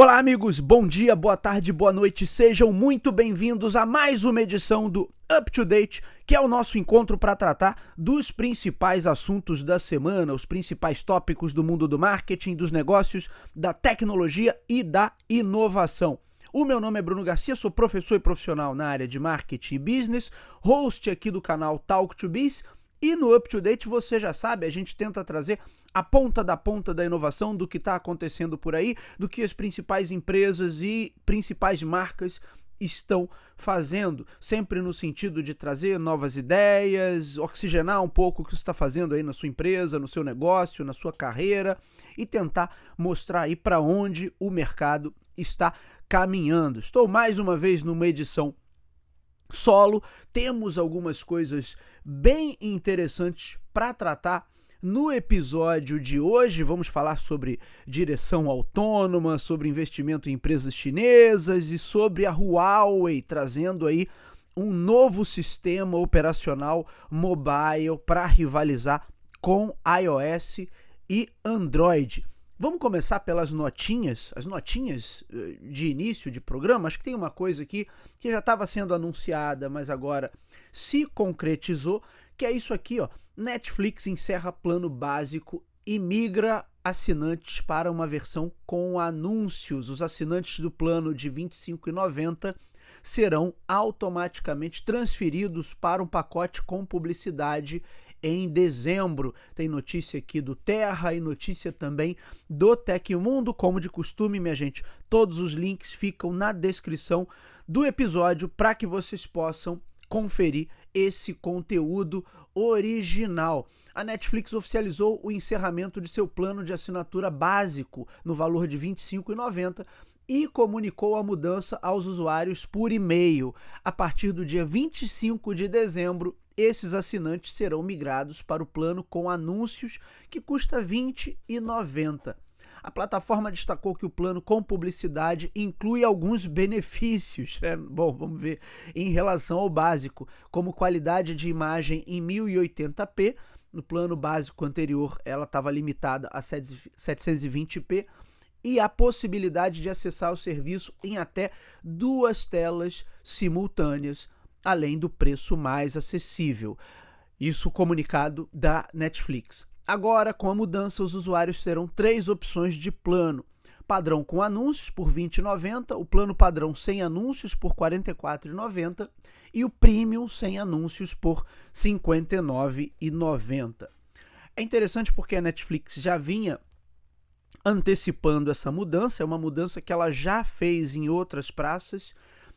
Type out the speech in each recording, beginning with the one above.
Olá amigos, bom dia, boa tarde, boa noite, sejam muito bem-vindos a mais uma edição do Up to Date, que é o nosso encontro para tratar dos principais assuntos da semana, os principais tópicos do mundo do marketing, dos negócios, da tecnologia e da inovação. O meu nome é Bruno Garcia, sou professor e profissional na área de marketing e business, host aqui do canal Talk to Biz. E no Up to Date, você já sabe, a gente tenta trazer a ponta da inovação, do que está acontecendo por aí, do que as principais empresas e principais marcas estão fazendo, sempre no sentido de trazer novas ideias, oxigenar um pouco o que você está fazendo aí na sua empresa, no seu negócio, na sua carreira e tentar mostrar aí para onde o mercado está caminhando. Estou mais uma vez numa edição solo, temos algumas coisas bem interessantes para tratar. No episódio de hoje vamos falar sobre direção autônoma, sobre investimento em empresas chinesas e sobre a Huawei trazendo aí um novo sistema operacional mobile para rivalizar com iOS e Android. Vamos começar pelas notinhas, as notinhas de início de programa. Acho que tem uma coisa aqui que já estava sendo anunciada, mas agora se concretizou, que é isso aqui, ó. Netflix encerra plano básico e migra assinantes para uma versão com anúncios. Os assinantes do plano de R$ 25,90 serão automaticamente transferidos para um pacote com publicidade em dezembro. Tem notícia aqui do Terra e notícia também do Tecmundo. Como de costume, minha gente, todos os links ficam na descrição do episódio para que vocês possam conferir esse conteúdo original. A Netflix oficializou o encerramento de seu plano de assinatura básico no valor de R$ 25,90 e comunicou a mudança aos usuários por e-mail. A partir do dia 25 de dezembro, esses assinantes serão migrados para o plano com anúncios, que custa R$ 20,90. A plataforma destacou que o plano com publicidade inclui alguns benefícios, né? Bom, vamos ver, em relação ao básico, como qualidade de imagem em 1080p. No plano básico anterior, ela estava limitada a 720p, e a possibilidade de acessar o serviço em até 2 telas simultâneas, além do preço mais acessível. Isso comunicado da Netflix. Agora, com a mudança, os usuários terão 3 opções de plano. Padrão com anúncios por R$ 20,90, o plano padrão sem anúncios por R$ 44,90 e o premium sem anúncios por R$ 59,90. É interessante porque a Netflix já vinha antecipando essa mudança, é uma mudança que ela já fez em outras praças,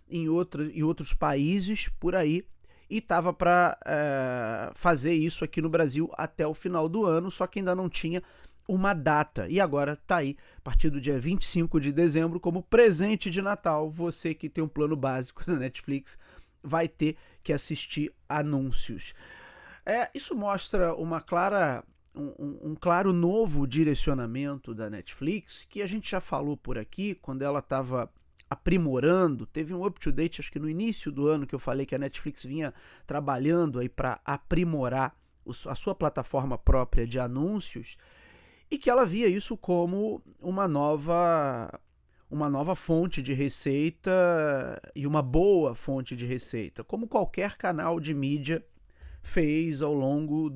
em outros países por aí, e estava para fazer isso aqui no Brasil até o final do ano, só que ainda não tinha uma data. E agora está aí, a partir do dia 25 de dezembro, como presente de Natal. Você que tem um plano básico da Netflix vai ter que assistir anúncios. Isso mostra uma clara... Um claro novo direcionamento da Netflix, que a gente já falou por aqui, quando ela estava aprimorando. Teve um up-to-date, acho que no início do ano, que eu falei que a Netflix vinha trabalhando aí para aprimorar a sua plataforma própria de anúncios, e que ela via isso como uma nova fonte de receita e uma boa fonte de receita, como qualquer canal de mídia fez ao longo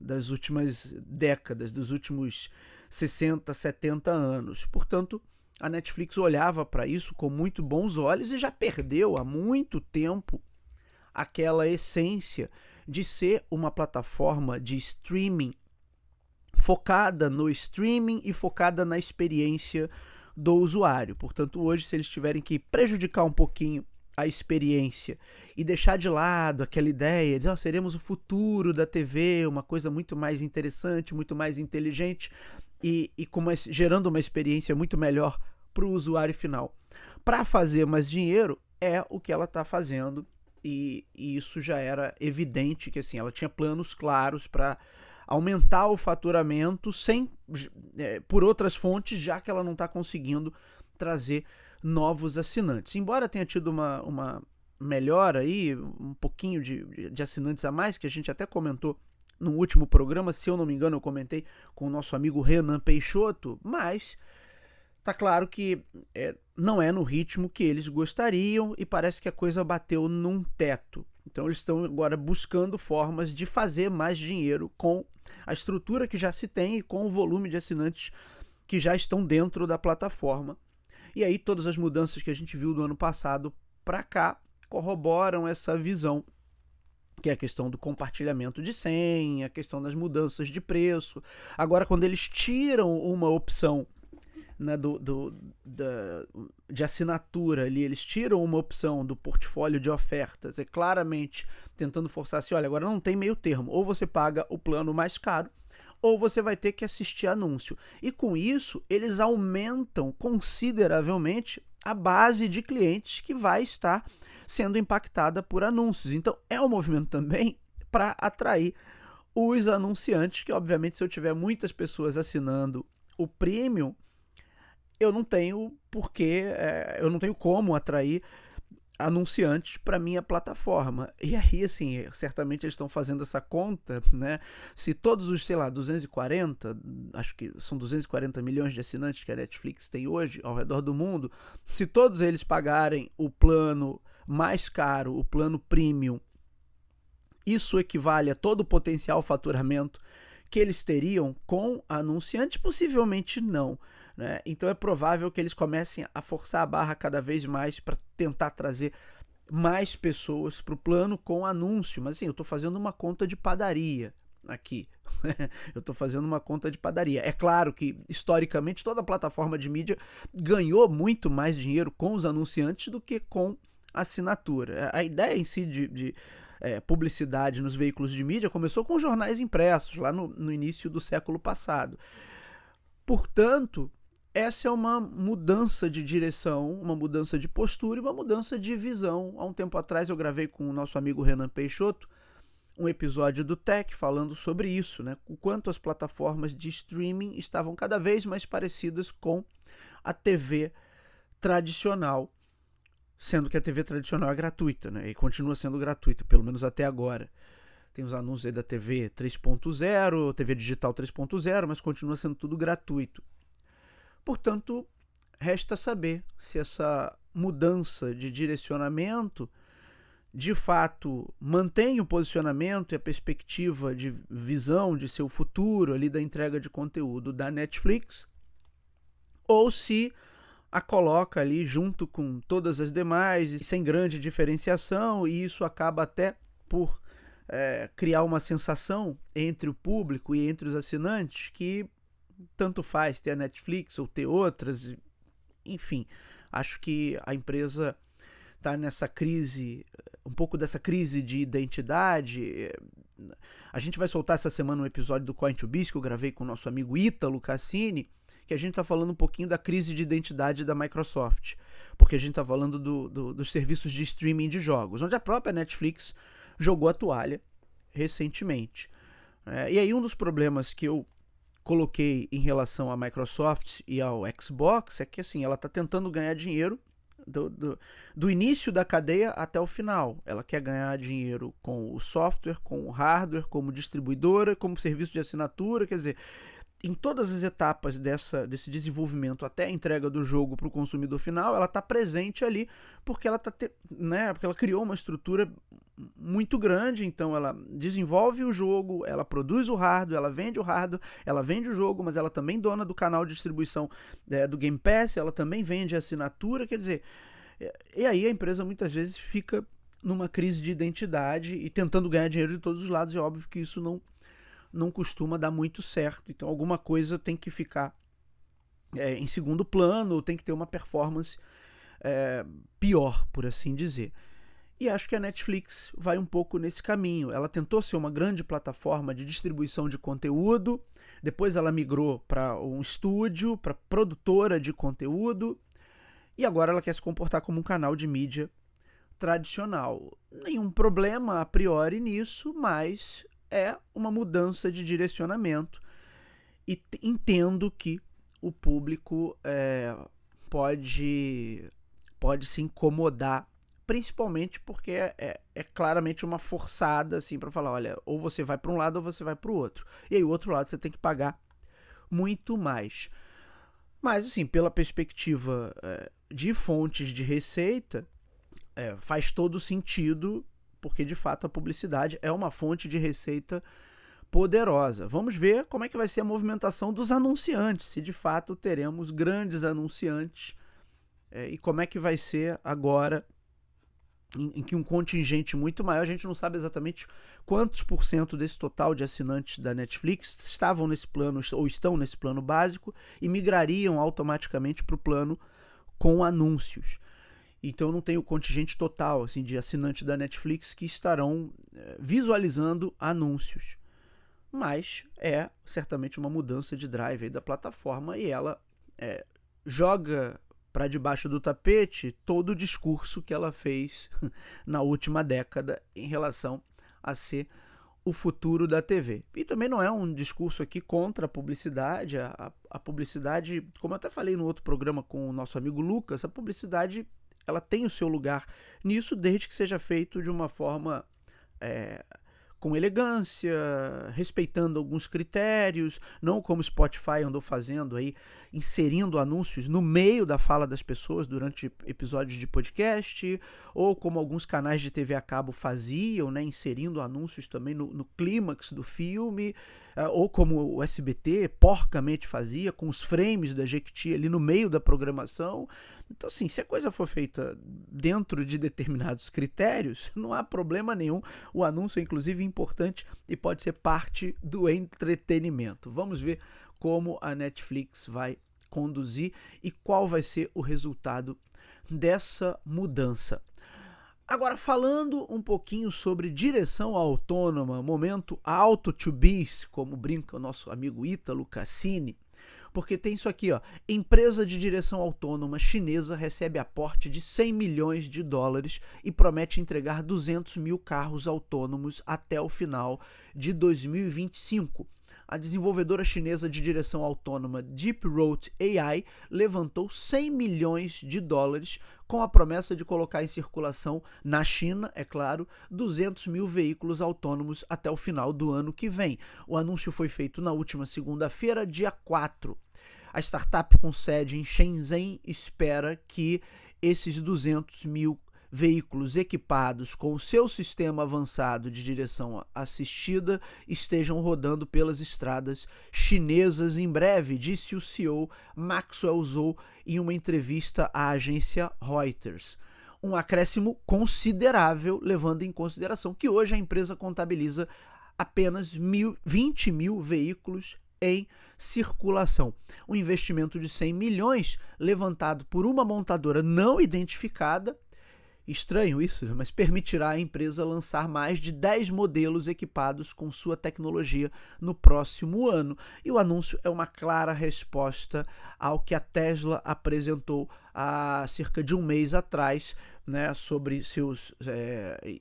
das últimas décadas, dos últimos 60, 70 anos. Portanto, a Netflix olhava para isso com muito bons olhos e já perdeu há muito tempo aquela essência de ser uma plataforma de streaming focada no streaming e focada na experiência do usuário. Portanto, hoje, se eles tiverem que prejudicar um pouquinho a experiência e deixar de lado aquela ideia de seremos o futuro da TV, uma coisa muito mais interessante, muito mais inteligente e gerando uma experiência muito melhor para o usuário final. Para fazer mais dinheiro é o que ela está fazendo, e isso já era evidente, que assim, ela tinha planos claros para aumentar o faturamento por outras fontes, já que ela não está conseguindo trazer novos assinantes. Embora tenha tido uma melhora aí, um pouquinho de assinantes a mais, que a gente até comentou no último programa, se eu não me engano eu comentei com o nosso amigo Renan Peixoto, mas Tá claro que não é no ritmo que eles gostariam e parece que a coisa bateu num teto. Então eles estão agora buscando formas de fazer mais dinheiro com a estrutura que já se tem e com o volume de assinantes que já estão dentro da plataforma. E aí todas as mudanças que a gente viu do ano passado para cá corroboram essa visão, que é a questão do compartilhamento de senha, a questão das mudanças de preço. Agora, quando eles tiram uma opção, né, de assinatura ali, eles tiram uma opção do portfólio de ofertas, claramente tentando forçar assim, olha, agora não tem meio termo, ou você paga o plano mais caro, ou você vai ter que assistir anúncio. E com isso, eles aumentam consideravelmente a base de clientes que vai estar sendo impactada por anúncios. Então, é um movimento também para atrair os anunciantes, que obviamente se eu tiver muitas pessoas assinando o Premium, eu não tenho eu não tenho como atrair anunciantes para minha plataforma. E aí, assim, certamente eles estão fazendo essa conta, né? Se todos os, 240, acho que são 240 milhões de assinantes que a Netflix tem hoje ao redor do mundo, se todos eles pagarem o plano mais caro, o plano Premium, isso equivale a todo o potencial faturamento que eles teriam com anunciantes? Possivelmente não. Né? Então é provável que eles comecem a forçar a barra cada vez mais para tentar trazer mais pessoas para o plano com anúncio. Mas assim, eu estou fazendo uma conta de padaria aqui. Eu estou fazendo uma conta de padaria. É claro que, historicamente, toda plataforma de mídia ganhou muito mais dinheiro com os anunciantes do que com assinatura. A ideia em si de publicidade nos veículos de mídia começou com jornais impressos, lá no início do século passado. Portanto, essa é uma mudança de direção, uma mudança de postura e uma mudança de visão. Há um tempo atrás eu gravei com o nosso amigo Renan Peixoto um episódio do Tech falando sobre isso, né? O quanto as plataformas de streaming estavam cada vez mais parecidas com a TV tradicional, sendo que a TV tradicional é gratuita, né? E continua sendo gratuita, pelo menos até agora. Tem os anúncios aí da TV 3.0, TV digital 3.0, mas continua sendo tudo gratuito. Portanto, resta saber se essa mudança de direcionamento de fato mantém o posicionamento e a perspectiva de visão de seu futuro ali da entrega de conteúdo da Netflix, ou se a coloca ali junto com todas as demais, sem grande diferenciação, e isso acaba até por criar uma sensação entre o público e entre os assinantes que tanto faz ter a Netflix ou ter outras. Enfim, acho que a empresa está nessa crise, um pouco dessa crise de identidade. A gente vai soltar essa semana um episódio do Coin2Biz que eu gravei com o nosso amigo Ítalo Cassini, que a gente está falando um pouquinho da crise de identidade da Microsoft, porque a gente está falando dos serviços de streaming de jogos, onde a própria Netflix jogou a toalha recentemente. E aí um dos problemas que eu coloquei em relação à Microsoft e ao Xbox é que assim, ela está tentando ganhar dinheiro do início da cadeia até o final. Ela quer ganhar dinheiro com o software, com o hardware, como distribuidora, como serviço de assinatura, quer dizer, em todas as etapas desse desenvolvimento até a entrega do jogo para o consumidor final, ela está presente ali porque ela porque ela criou uma estrutura muito grande. Então ela desenvolve o jogo, ela produz o hardware, ela vende o jogo, mas ela também é dona do canal de distribuição do Game Pass, ela também vende a assinatura, quer dizer, e aí a empresa muitas vezes fica numa crise de identidade e tentando ganhar dinheiro de todos os lados. É óbvio que isso não costuma dar muito certo. Então alguma coisa tem que ficar em segundo plano, ou tem que ter uma performance pior, por assim dizer. E acho que a Netflix vai um pouco nesse caminho. Ela tentou ser uma grande plataforma de distribuição de conteúdo, depois ela migrou para um estúdio, para produtora de conteúdo, e agora ela quer se comportar como um canal de mídia tradicional. Nenhum problema a priori nisso, mas é uma mudança de direcionamento, e entendo que o público pode se incomodar, principalmente porque é claramente uma forçada assim, para falar, olha, ou você vai para um lado ou você vai para o outro, e aí o outro lado você tem que pagar muito mais. Mas, assim, pela perspectiva de fontes de receita, faz todo sentido, porque de fato a publicidade é uma fonte de receita poderosa. Vamos ver como é que vai ser a movimentação dos anunciantes, se de fato teremos grandes anunciantes e como é que vai ser agora em que um contingente muito maior, a gente não sabe exatamente quantos por cento desse total de assinantes da Netflix estavam nesse plano ou estão nesse plano básico e migrariam automaticamente para o plano com anúncios. Então não tem o contingente total assim, de assinantes da Netflix que estarão visualizando anúncios. Mas é certamente uma mudança de drive aí da plataforma e ela joga para debaixo do tapete todo o discurso que ela fez na última década em relação a ser o futuro da TV. E também não é um discurso aqui contra a publicidade. A publicidade, como eu até falei no outro programa com o nosso amigo Lucas, a publicidade ela tem o seu lugar nisso desde que seja feito de uma forma com elegância, respeitando alguns critérios, não como o Spotify andou fazendo aí, inserindo anúncios no meio da fala das pessoas durante episódios de podcast, ou como alguns canais de TV a cabo faziam, né, inserindo anúncios também no clímax do filme, ou como o SBT porcamente fazia, com os frames da Jequiti ali no meio da programação. Então, assim, se a coisa for feita dentro de determinados critérios, não há problema nenhum. O anúncio é, inclusive, importante e pode ser parte do entretenimento. Vamos ver como a Netflix vai conduzir e qual vai ser o resultado dessa mudança. Agora, falando um pouquinho sobre direção autônoma, momento auto to bis, como brinca o nosso amigo Ítalo Cassini, porque tem isso aqui, ó, empresa de direção autônoma chinesa recebe aporte de 100 milhões de dólares e promete entregar 200 mil carros autônomos até o final de 2025. A desenvolvedora chinesa de direção autônoma Deep Road AI levantou 100 milhões de dólares com a promessa de colocar em circulação na China, é claro, 200 mil veículos autônomos até o final do ano que vem. O anúncio foi feito na última segunda-feira, dia 4. A startup com sede em Shenzhen espera que esses 200 mil veículos equipados com o seu sistema avançado de direção assistida estejam rodando pelas estradas chinesas em breve, disse o CEO Maxwell Zhou em uma entrevista à agência Reuters. Um acréscimo considerável, levando em consideração que hoje a empresa contabiliza apenas 20 mil veículos em circulação. Um investimento de 100 milhões levantado por uma montadora não identificada, estranho isso, mas permitirá à empresa lançar mais de 10 modelos equipados com sua tecnologia no próximo ano. E o anúncio é uma clara resposta ao que a Tesla apresentou há cerca de um mês atrás, né, sobre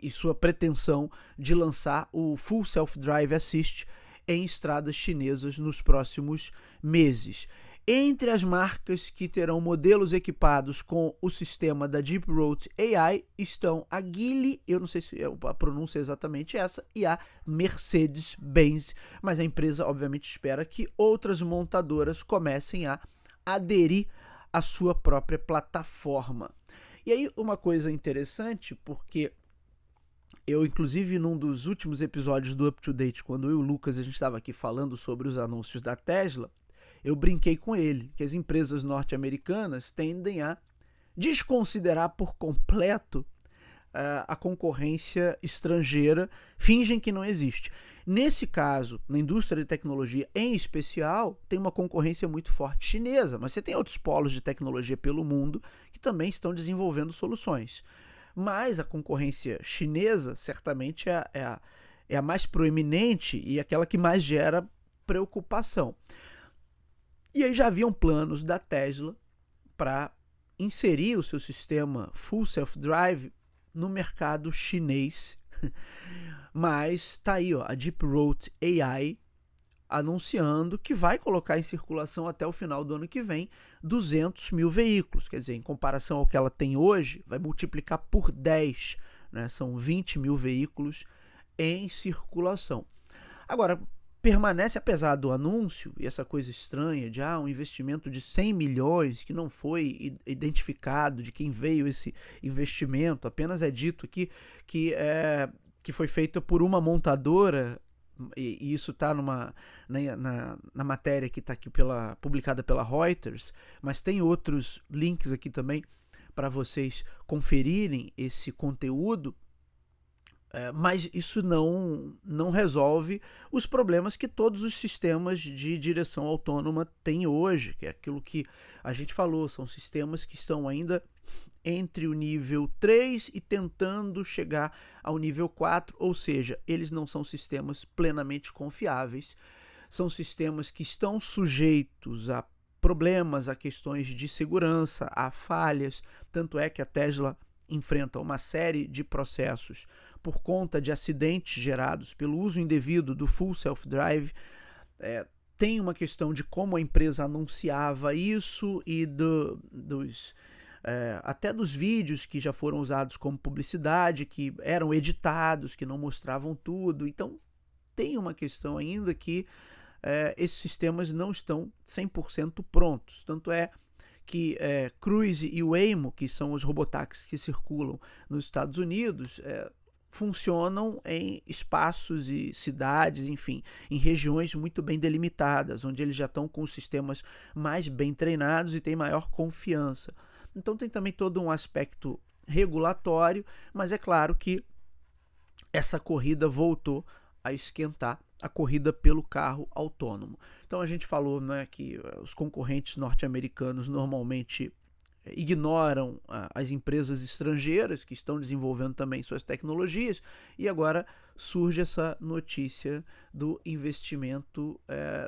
e sua pretensão de lançar o Full Self-Drive Assist em estradas chinesas nos próximos meses. Entre as marcas que terão modelos equipados com o sistema da Deep Road AI estão a Geely, eu não sei se a pronúncia é exatamente essa, e a Mercedes-Benz, mas a empresa obviamente espera que outras montadoras comecem a aderir à sua própria plataforma. E aí uma coisa interessante, porque eu, inclusive, num dos últimos episódios do Up to Date, quando eu e o Lucas a gente estava aqui falando sobre os anúncios da Tesla, eu brinquei com ele que as empresas norte-americanas tendem a desconsiderar por completo a concorrência estrangeira, fingem que não existe. Nesse caso, na indústria de tecnologia em especial, tem uma concorrência muito forte chinesa, mas você tem outros polos de tecnologia pelo mundo que também estão desenvolvendo soluções. Mas a concorrência chinesa certamente é a mais proeminente e aquela que mais gera preocupação. E aí já haviam planos da Tesla para inserir o seu sistema Full Self-Drive no mercado chinês. Mas está aí, ó, a Deep Road AI anunciando que vai colocar em circulação até o final do ano que vem 200 mil veículos. Quer dizer, em comparação ao que ela tem hoje, vai multiplicar por 10, né? São 20 mil veículos em circulação. Agora, permanece, apesar do anúncio e essa coisa estranha de um investimento de 100 milhões que não foi identificado de quem veio esse investimento, apenas é dito aqui que foi feito por uma montadora, e isso está na matéria que está aqui publicada pela Reuters, mas tem outros links aqui também para vocês conferirem esse conteúdo. Mas isso não resolve os problemas que todos os sistemas de direção autônoma têm hoje, que é aquilo que a gente falou, são sistemas que estão ainda entre o nível 3 e tentando chegar ao nível 4, ou seja, eles não são sistemas plenamente confiáveis, são sistemas que estão sujeitos a problemas, a questões de segurança, a falhas, tanto é que a Tesla enfrenta uma série de processos por conta de acidentes gerados pelo uso indevido do Full Self-Drive. Tem uma questão de como a empresa anunciava isso e até dos vídeos que já foram usados como publicidade, que eram editados, que não mostravam tudo. Então, tem uma questão ainda que esses sistemas não estão 100% prontos. Tanto é que Cruise e Waymo, que são os robotáxis que circulam nos Estados Unidos, funcionam em espaços e cidades, enfim, em regiões muito bem delimitadas, onde eles já estão com os sistemas mais bem treinados e têm maior confiança. Então tem também todo um aspecto regulatório, mas é claro que essa corrida voltou a esquentar, a corrida pelo carro autônomo. Então a gente falou, né, que os concorrentes norte-americanos normalmente ignoram as empresas estrangeiras que estão desenvolvendo também suas tecnologias, e agora surge essa notícia do investimento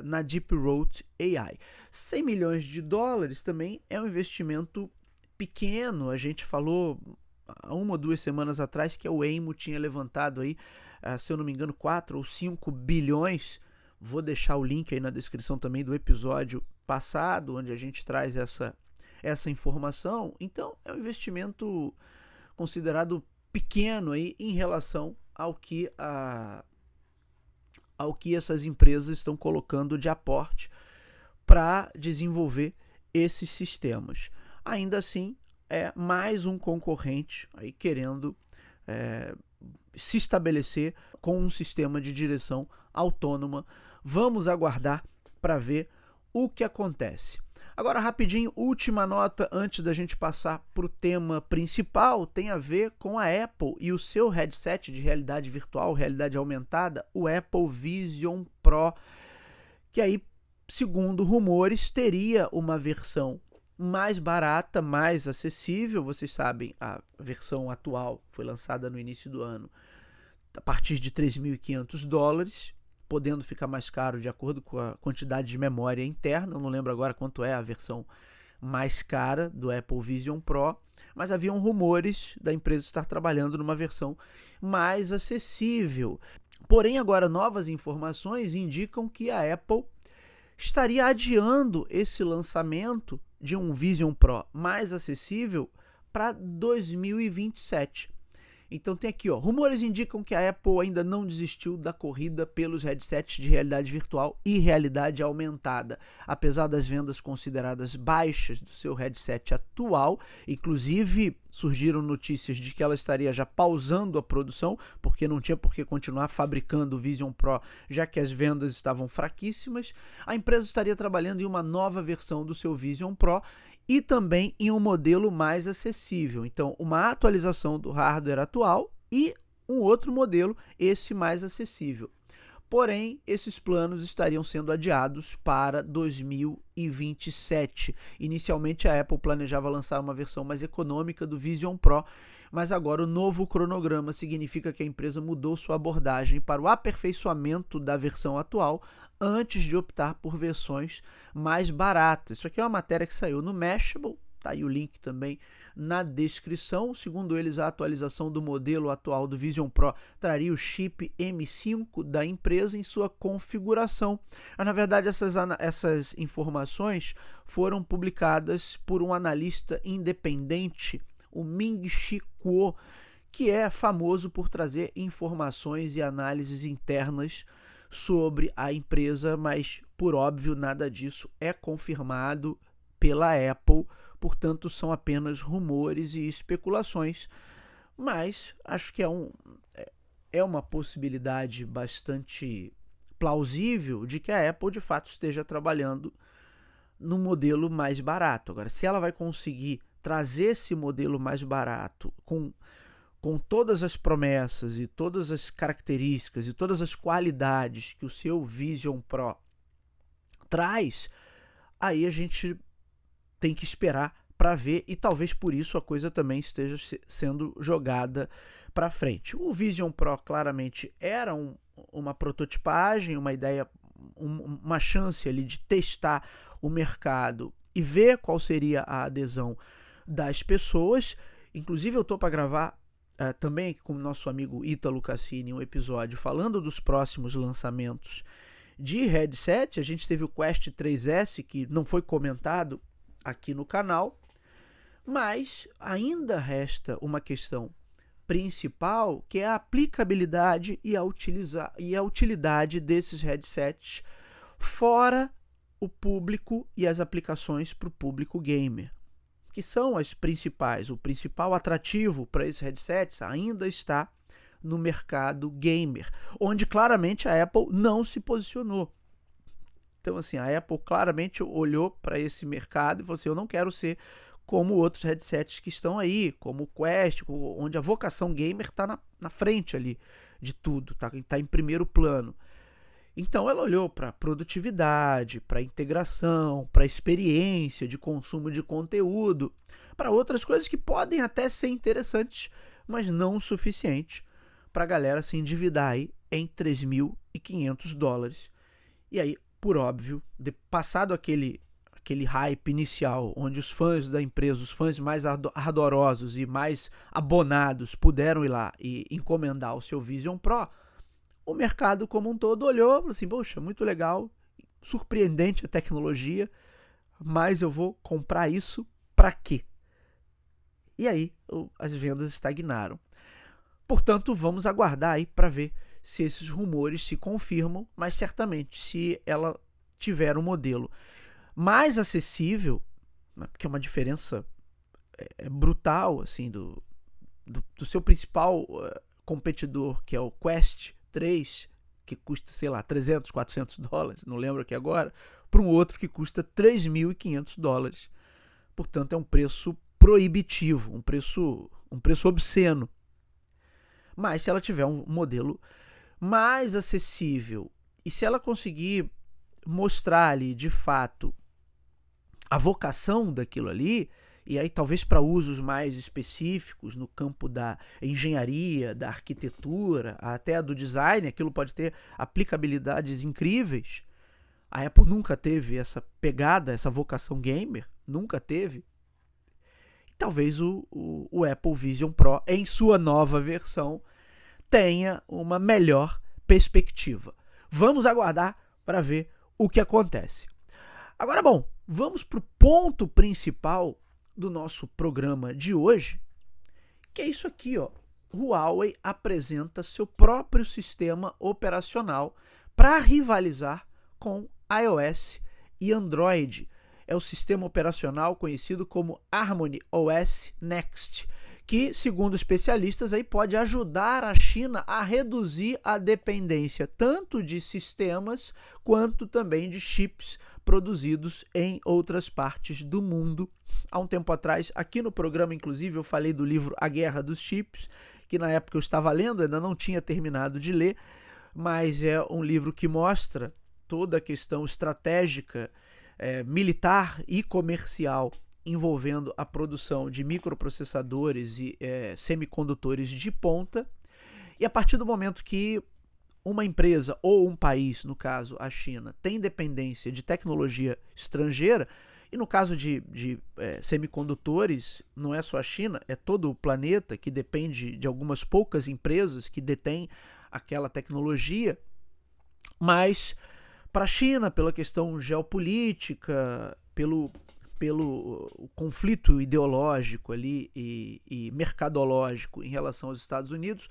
na Deep Road AI. 100 milhões de dólares também é um investimento pequeno. A gente falou há 1 ou 2 semanas atrás que a Waymo tinha levantado aí, se eu não me engano, 4 ou 5 bilhões. Vou deixar o link aí na descrição também do episódio passado, onde a gente traz essa informação. Então é um investimento considerado pequeno aí em relação ao que essas empresas estão colocando de aporte para desenvolver esses sistemas. Ainda assim, é mais um concorrente aí querendo se estabelecer com um sistema de direção autônoma. Vamos aguardar para ver o que acontece. Agora, rapidinho, última nota antes da gente passar para o tema principal, tem a ver com a Apple e o seu headset de realidade virtual, realidade aumentada, o Apple Vision Pro, que aí, segundo rumores, teria uma versão mais barata, mais acessível. Vocês sabem, a versão atual foi lançada no início do ano a partir de $3.500, podendo ficar mais caro de acordo com a quantidade de memória interna. Eu não lembro agora quanto é a versão mais cara do Apple Vision Pro, mas haviam rumores da empresa estar trabalhando numa versão mais acessível. Porém, agora novas informações indicam que a Apple estaria adiando esse lançamento de um Vision Pro mais acessível para 2027. Então tem aqui, rumores indicam que a Apple ainda não desistiu da corrida pelos headsets de realidade virtual e realidade aumentada. Apesar das vendas consideradas baixas do seu headset atual, inclusive surgiram notícias de que ela estaria já pausando a produção, porque não tinha por que continuar fabricando o Vision Pro, já que as vendas estavam fraquíssimas. A empresa estaria trabalhando em uma nova versão do seu Vision Pro e também em um modelo mais acessível. Então, uma atualização do hardware atual e um outro modelo, esse mais acessível. Porém, esses planos estariam sendo adiados para 2027. Inicialmente, a Apple planejava lançar uma versão mais econômica do Vision Pro, mas agora o novo cronograma significa que a empresa mudou sua abordagem para o aperfeiçoamento da versão atual antes de optar por versões mais baratas. Isso aqui é uma matéria que saiu no Mashable, tá aí o link também na descrição. Segundo eles, a atualização do modelo atual do Vision Pro traria o chip M5 da empresa em sua configuração. Mas, na verdade, essas informações foram publicadas por um analista independente, o Ming-Chi Kuo, que é famoso por trazer informações e análises internas sobre a empresa, mas, por óbvio, nada disso é confirmado pela Apple, portanto, são apenas rumores e especulações, mas acho que é uma possibilidade bastante plausível de que a Apple, de fato, esteja trabalhando no modelo mais barato. Agora, se ela vai conseguir trazer esse modelo mais barato com todas as promessas e todas as características e todas as qualidades que o seu Vision Pro traz, aí a gente tem que esperar para ver, e talvez por isso a coisa também esteja sendo jogada para frente. O Vision Pro claramente era uma prototipagem, uma ideia, uma chance ali de testar o mercado e ver qual seria a adesão das pessoas. Inclusive eu estou para gravar também com o nosso amigo Ítalo Cassini um episódio falando dos próximos lançamentos de headset. A gente teve o Quest 3S, que não foi comentado aqui no canal, mas ainda resta uma questão principal, que é a aplicabilidade e a utilidade desses headsets fora o público e as aplicações para o público gamer, que são as principais. O principal atrativo para esses headsets ainda está no mercado gamer, onde claramente a Apple não se posicionou. Então, assim, a Apple claramente olhou para esse mercado e falou assim: eu não quero ser como outros headsets que estão aí, como o Quest, onde a vocação gamer está na frente ali de tudo, tá em primeiro plano. Então ela olhou para produtividade, para integração, para experiência de consumo de conteúdo, para outras coisas que podem até ser interessantes, mas não o suficiente para a galera se endividar aí em $3.500. E aí, por óbvio, passado aquele hype inicial, onde os fãs da empresa, os fãs mais ardorosos e mais abonados puderam ir lá e encomendar o seu Vision Pro, o mercado como um todo olhou e falou assim: poxa, muito legal, surpreendente a tecnologia, mas eu vou comprar isso para quê? E aí as vendas estagnaram. Portanto, vamos aguardar aí para ver se esses rumores se confirmam, mas certamente se ela tiver um modelo mais acessível, porque é uma diferença brutal assim, do seu principal competidor, que é o Quest 3, que custa, sei lá, $300, $400, não lembro aqui agora, para um outro que custa $3.500. Portanto, é um preço proibitivo, um preço obsceno. Mas se ela tiver um modelo mais acessível e se ela conseguir mostrar ali, de fato, a vocação daquilo ali, e aí talvez para usos mais específicos no campo da engenharia, da arquitetura, até do design, aquilo pode ter aplicabilidades incríveis. A Apple nunca teve essa pegada, essa vocação gamer, nunca teve. E talvez o Apple Vision Pro, em sua nova versão, tenha uma melhor perspectiva. Vamos aguardar para ver o que acontece. Agora, bom, vamos para o ponto principal do nosso programa de hoje, que é isso aqui, ó. Huawei apresenta seu próprio sistema operacional para rivalizar com iOS e Android. É o sistema operacional conhecido como Harmony OS Next, que, segundo especialistas, aí pode ajudar a China a reduzir a dependência tanto de sistemas quanto também de chips produzidos em outras partes do mundo. Há um tempo atrás, aqui no programa, inclusive, eu falei do livro A Guerra dos Chips, que na época eu estava lendo, ainda não tinha terminado de ler, mas é um livro que mostra toda a questão estratégica, militar e comercial envolvendo a produção de microprocessadores e semicondutores de ponta. E a partir do momento que uma empresa ou um país, no caso a China, tem dependência de tecnologia estrangeira, e no caso de semicondutores, não é só a China, é todo o planeta que depende de algumas poucas empresas que detêm aquela tecnologia, mas para a China, pela questão geopolítica, pelo conflito ideológico ali e mercadológico em relação aos Estados Unidos,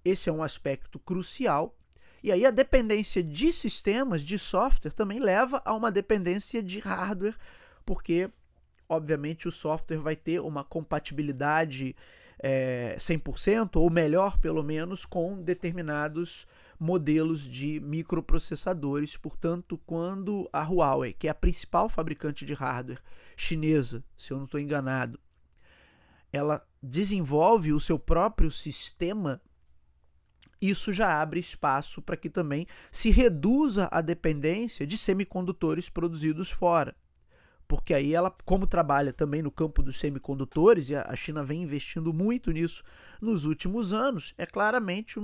esse é um aspecto crucial. E aí a dependência de sistemas, de software, também leva a uma dependência de hardware, porque, obviamente, o software vai ter uma compatibilidade 100%, ou melhor, pelo menos, com determinados modelos de microprocessadores. Portanto, quando a Huawei, que é a principal fabricante de hardware chinesa, se eu não estou enganado, ela desenvolve o seu próprio sistema, isso já abre espaço para que também se reduza a dependência de semicondutores produzidos fora. Porque aí ela, como trabalha também no campo dos semicondutores, e a China vem investindo muito nisso nos últimos anos, é claramente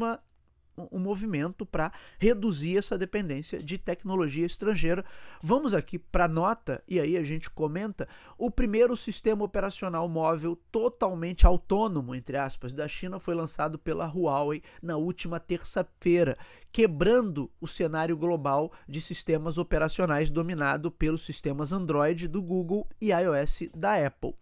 um movimento para reduzir essa dependência de tecnologia estrangeira. Vamos aqui para a nota, e aí a gente comenta, o primeiro sistema operacional móvel totalmente autônomo, entre aspas, da China foi lançado pela Huawei na última terça-feira, quebrando o cenário global de sistemas operacionais dominado pelos sistemas Android do Google e iOS da Apple.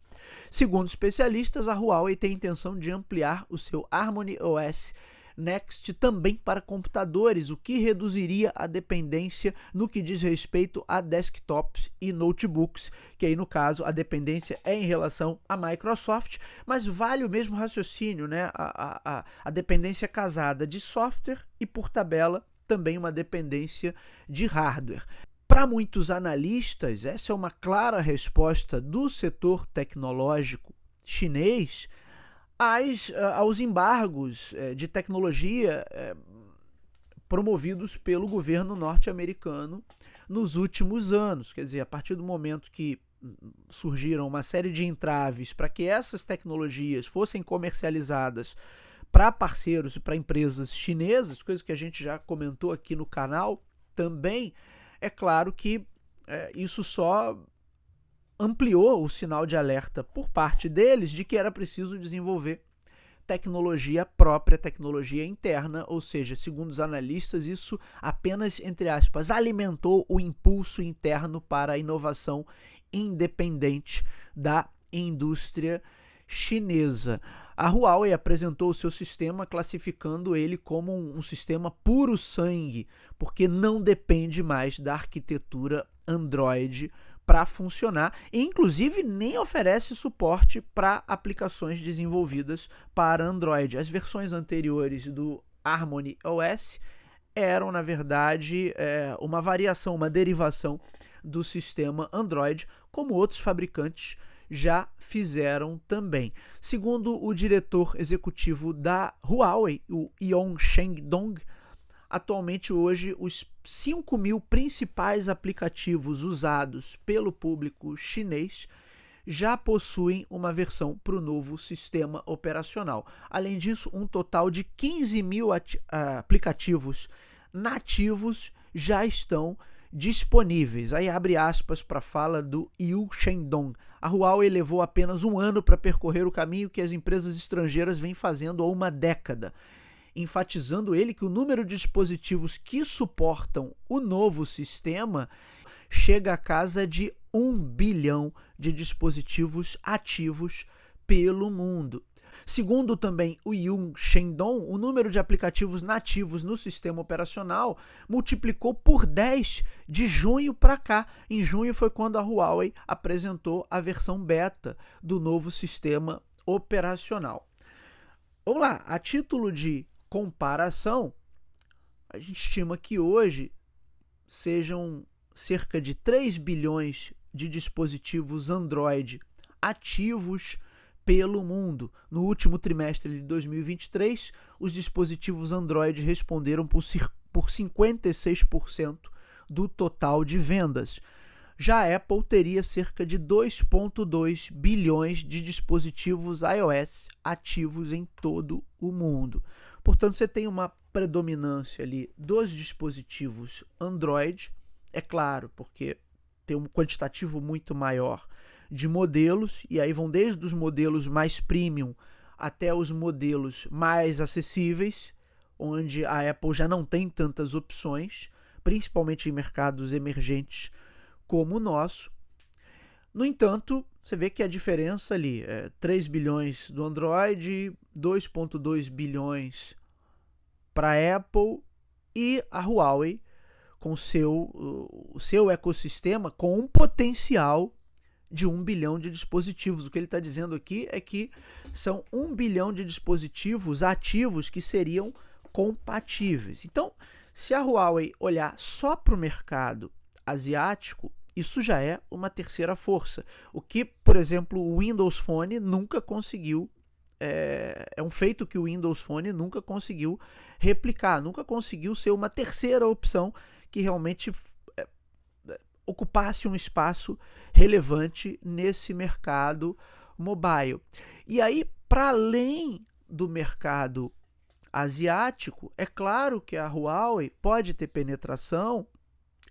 Segundo especialistas, a Huawei tem a intenção de ampliar o seu Harmony OS Next também para computadores, o que reduziria a dependência no que diz respeito a desktops e notebooks, que aí no caso a dependência é em relação à Microsoft, mas vale o mesmo raciocínio, né? A dependência casada de software e, por tabela, também uma dependência de hardware. Para muitos analistas, essa é uma clara resposta do setor tecnológico chinês aos embargos de tecnologia promovidos pelo governo norte-americano nos últimos anos. Quer dizer, a partir do momento que surgiram uma série de entraves para que essas tecnologias fossem comercializadas para parceiros e para empresas chinesas, coisa que a gente já comentou aqui no canal também, é claro que isso só ampliou o sinal de alerta por parte deles de que era preciso desenvolver tecnologia própria, tecnologia interna, ou seja, segundo os analistas, isso apenas, entre aspas, alimentou o impulso interno para a inovação independente da indústria chinesa. A Huawei apresentou o seu sistema classificando ele como um sistema puro sangue, porque não depende mais da arquitetura Android para funcionar, e inclusive nem oferece suporte para aplicações desenvolvidas para Android. As versões anteriores do Harmony OS eram, na verdade, uma variação, uma derivação do sistema Android, como outros fabricantes já fizeram também. Segundo o diretor executivo da Huawei, o Yong Shengdong, atualmente hoje os 5.000 principais aplicativos usados pelo público chinês já possuem uma versão para o novo sistema operacional. Além disso, um total de 15.000 aplicativos nativos já estão disponíveis. Aí abre aspas para a fala do Yu Shendong. A Huawei levou apenas um ano para percorrer o caminho que as empresas estrangeiras vêm fazendo há uma década, enfatizando ele que o número de dispositivos que suportam o novo sistema chega à casa de 1 bilhão de dispositivos ativos pelo mundo. Segundo também o Yun Shendong, o número de aplicativos nativos no sistema operacional multiplicou por 10 de junho para cá. Em junho foi quando a Huawei apresentou a versão beta do novo sistema operacional. Vamos lá, a título de comparação, a gente estima que hoje sejam cerca de 3 bilhões de dispositivos Android ativos pelo mundo. No último trimestre de 2023, os dispositivos Android responderam por 56% do total de vendas. Já a Apple teria cerca de 2,2 bilhões de dispositivos iOS ativos em todo o mundo. Portanto, você tem uma predominância ali dos dispositivos Android, é claro, porque tem um quantitativo muito maior de modelos, e aí vão desde os modelos mais premium até os modelos mais acessíveis, onde a Apple já não tem tantas opções, principalmente em mercados emergentes como o nosso. No entanto, você vê que a diferença ali é 3 bilhões do Android, 2,2 bilhões para a Apple e a Huawei com o seu ecossistema com um potencial de 1 bilhão de dispositivos. O que ele está dizendo aqui é que são 1 bilhão de dispositivos ativos que seriam compatíveis. Então, se a Huawei olhar só para o mercado asiático, isso já é uma terceira força. O que, por exemplo, o Windows Phone nunca conseguiu. É um feito que o Windows Phone nunca conseguiu replicar, nunca conseguiu ser uma terceira opção que realmente ocupasse um espaço relevante nesse mercado mobile. E aí, para além do mercado asiático, é claro que a Huawei pode ter penetração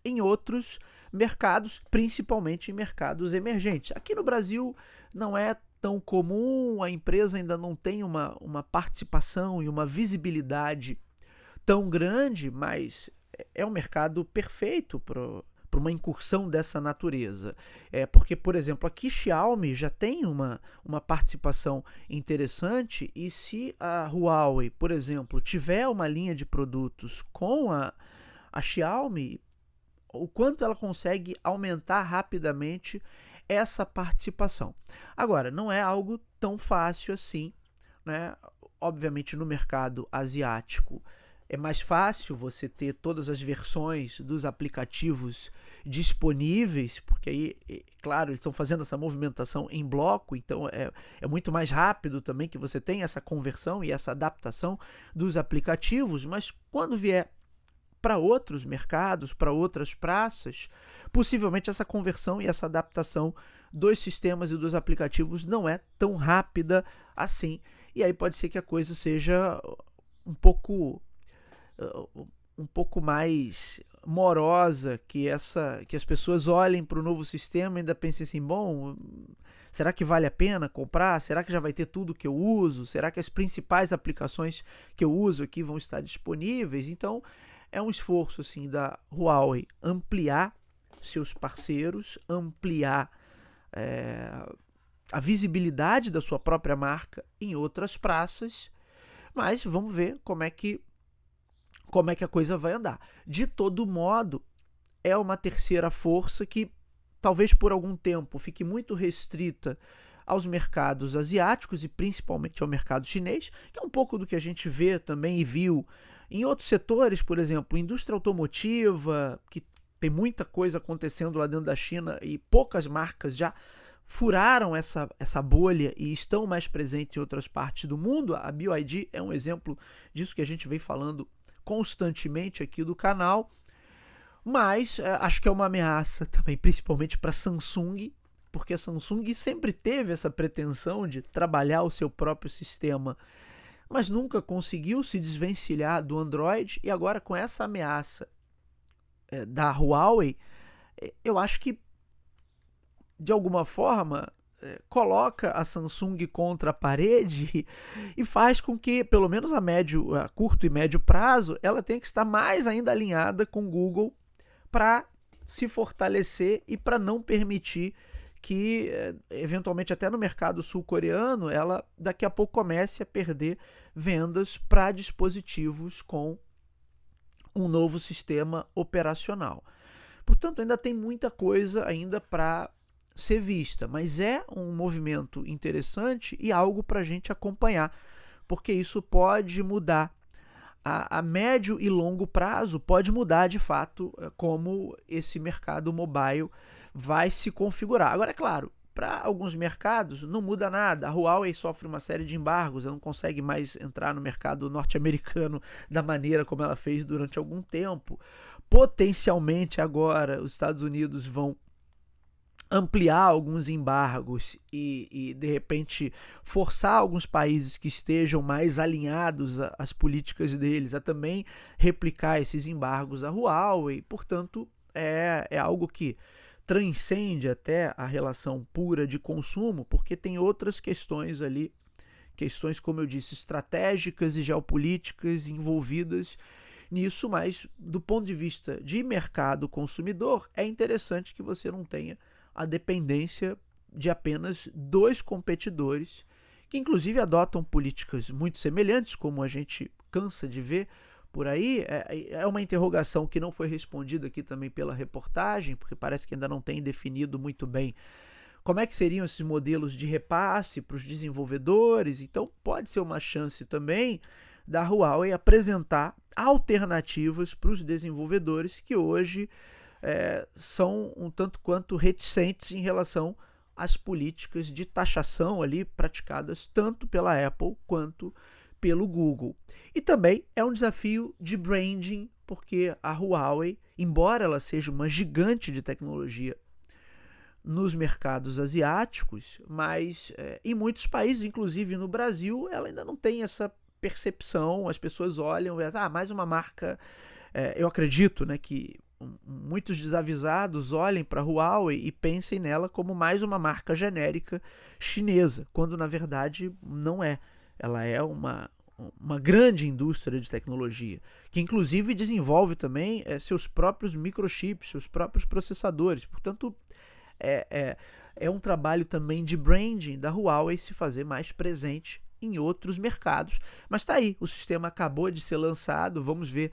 em outros mercados, principalmente em mercados emergentes. Aqui no Brasil não é tão comum, a empresa ainda não tem uma participação e uma visibilidade tão grande, mas é um mercado perfeito para uma incursão dessa natureza. Porque, por exemplo, aqui Xiaomi já tem uma participação interessante, e se a Huawei, por exemplo, tiver uma linha de produtos com a Xiaomi, o quanto ela consegue aumentar rapidamente essa participação. Agora, não é algo tão fácil assim, né? Obviamente, no mercado asiático é mais fácil você ter todas as versões dos aplicativos disponíveis, porque aí, claro, eles estão fazendo essa movimentação em bloco, então é muito mais rápido também que você tenha essa conversão e essa adaptação dos aplicativos, mas quando vier para outros mercados, para outras praças, possivelmente essa conversão e essa adaptação dos sistemas e dos aplicativos não é tão rápida assim, e aí pode ser que a coisa seja um pouco mais morosa, que as pessoas olhem para o novo sistema e ainda pensem assim, bom, será que vale a pena comprar? Será que já vai ter tudo que eu uso? Será que as principais aplicações que eu uso aqui vão estar disponíveis? Então, é um esforço assim, da Huawei ampliar seus parceiros, ampliar a visibilidade da sua própria marca em outras praças, mas vamos ver como é que a coisa vai andar. De todo modo, é uma terceira força que talvez por algum tempo fique muito restrita aos mercados asiáticos e principalmente ao mercado chinês, que é um pouco do que a gente vê também e viu em outros setores, por exemplo, indústria automotiva, que tem muita coisa acontecendo lá dentro da China e poucas marcas já furaram essa bolha e estão mais presentes em outras partes do mundo. A BYD é um exemplo disso que a gente vem falando constantemente aqui do canal, mas acho que é uma ameaça também, principalmente para a Samsung, porque a Samsung sempre teve essa pretensão de trabalhar o seu próprio sistema, mas nunca conseguiu se desvencilhar do Android, e agora com essa ameaça da Huawei, eu acho que de alguma forma coloca a Samsung contra a parede e faz com que, pelo menos a curto e médio prazo, ela tenha que estar mais ainda alinhada com o Google para se fortalecer e para não permitir que, eventualmente, até no mercado sul-coreano, ela daqui a pouco comece a perder vendas para dispositivos com um novo sistema operacional. Portanto, ainda tem muita coisa ainda para ser vista, mas é um movimento interessante e algo para a gente acompanhar, porque isso pode mudar. A médio e longo prazo pode mudar de fato como esse mercado mobile vai se configurar. Agora, é claro, para alguns mercados não muda nada. A Huawei sofre uma série de embargos, ela não consegue mais entrar no mercado norte-americano da maneira como ela fez durante algum tempo. Potencialmente agora os Estados Unidos vão ampliar alguns embargos e de repente forçar alguns países que estejam mais alinhados às políticas deles a também replicar esses embargos à Huawei. Portanto, é algo que transcende até a relação pura de consumo, porque tem outras questões ali, questões, como eu disse, estratégicas e geopolíticas envolvidas nisso, mas do ponto de vista de mercado consumidor, é interessante que você não tenha a dependência de apenas dois competidores, que inclusive adotam políticas muito semelhantes, como a gente cansa de ver, por aí. É uma interrogação que não foi respondida aqui também pela reportagem, porque parece que ainda não tem definido muito bem como é que seriam esses modelos de repasse para os desenvolvedores. Então pode ser uma chance também da Huawei apresentar alternativas para os desenvolvedores que hoje são um tanto quanto reticentes em relação às políticas de taxação ali praticadas tanto pela Apple quanto pelo Google. E também é um desafio de branding, porque a Huawei, embora ela seja uma gigante de tecnologia nos mercados asiáticos, mas em muitos países, inclusive no Brasil, ela ainda não tem essa percepção. As pessoas olham e mais uma marca. Eu acredito, né, que muitos desavisados olhem para a Huawei e pensem nela como mais uma marca genérica chinesa, quando na verdade não é. Ela é uma grande indústria de tecnologia, que inclusive desenvolve também seus próprios microchips, seus próprios processadores. Portanto, é um trabalho também de branding da Huawei se fazer mais presente em outros mercados. Mas está aí, o sistema acabou de ser lançado, vamos ver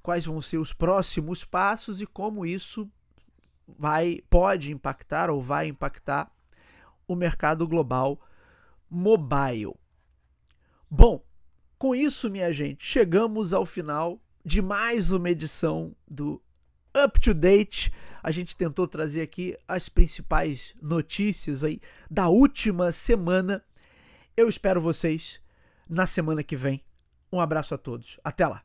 quais vão ser os próximos passos e como isso pode impactar ou vai impactar o mercado global mobile. Bom, com isso, minha gente, chegamos ao final de mais uma edição do Up to Date. A gente tentou trazer aqui as principais notícias aí da última semana. Eu espero vocês na semana que vem. Um abraço a todos. Até lá.